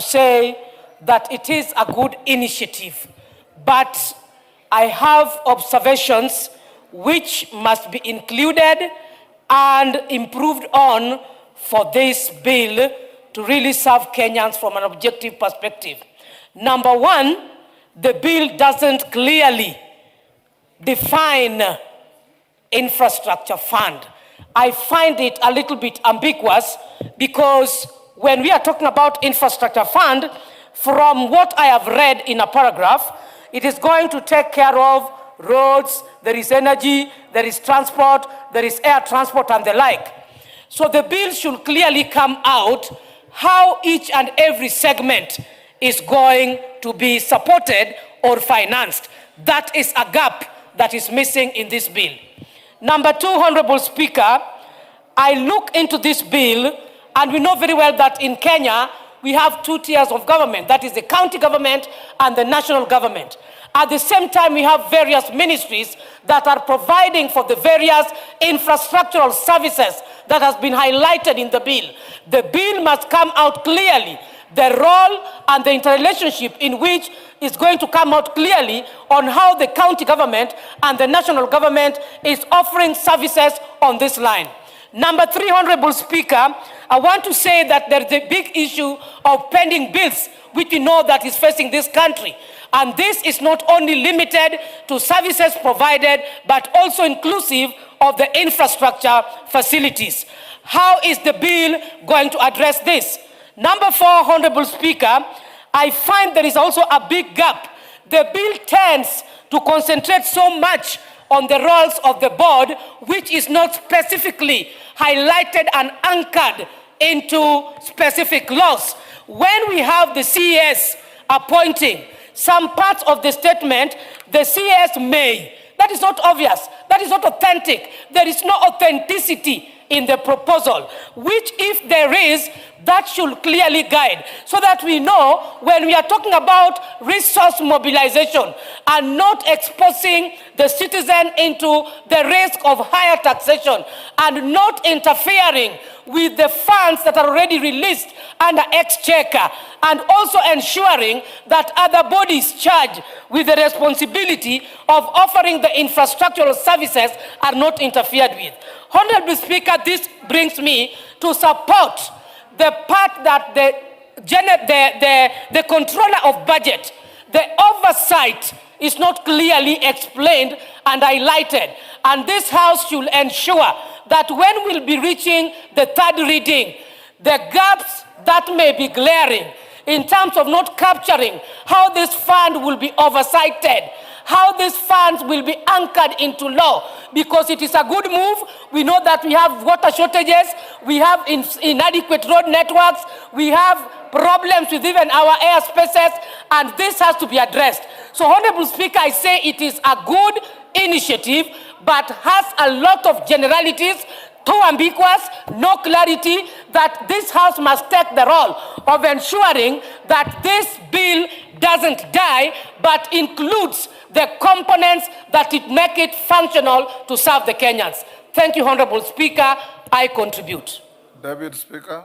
say that it is a good initiative, but I have observations which must be included and improved on for this bill to really serve Kenyans from an objective perspective. Number one, the bill doesn't clearly define infrastructure fund. I find it a little bit ambiguous because when we are talking about infrastructure fund, from what I have read in a paragraph, it is going to take care of roads, there is energy, there is transport, there is air transport and the like. So the bill should clearly come out how each and every segment is going to be supported or financed. That is a gap that is missing in this bill. Number two, Honorable Speaker, I look into this bill and we know very well that in Kenya, we have two tiers of government. That is the county government and the national government. At the same time, we have various ministries that are providing for the various infrastructural services that has been highlighted in the bill. The bill must come out clearly. The role and the interrelationship in which is going to come out clearly on how the county government and the national government is offering services on this line. Number three, Honorable Speaker, I want to say that there is a big issue of pending bills which we know that is facing this country. And this is not only limited to services provided, but also inclusive of the infrastructure facilities. How is the bill going to address this? Number four, Honorable Speaker, I find there is also a big gap. The bill tends to concentrate so much on the roles of the board, which is not specifically highlighted and anchored into specific laws. When we have the CES appointing some parts of the statement, the CES may. That is not obvious. That is not authentic. There is no authenticity in the proposal, which if there is, that should clearly guide so that we know when we are talking about resource mobilization and not exposing the citizen into the risk of higher taxation and not interfering with the funds that are already released under exchequer, and also ensuring that other bodies charged with the responsibility of offering the infrastructural services are not interfered with. Honorable Speaker, this brings me to support the part that the controller of budget, the oversight is not clearly explained and highlighted. And this House should ensure that when we'll be reaching the third reading, the gaps that may be glaring in terms of not capturing how this fund will be oversighted, how these funds will be anchored into law, because it is a good move. We know that we have water shortages, we have inadequate road networks, we have problems with even our airspaces, and this has to be addressed. So, Honorable Speaker, I say it is a good initiative, but has a lot of generalities, too ambiguous, no clarity, that this House must take the role of ensuring that this bill doesn't die, but includes the components that it make it functional to serve the Kenyans. Thank you, Honorable Speaker. I contribute. Deputy Speaker.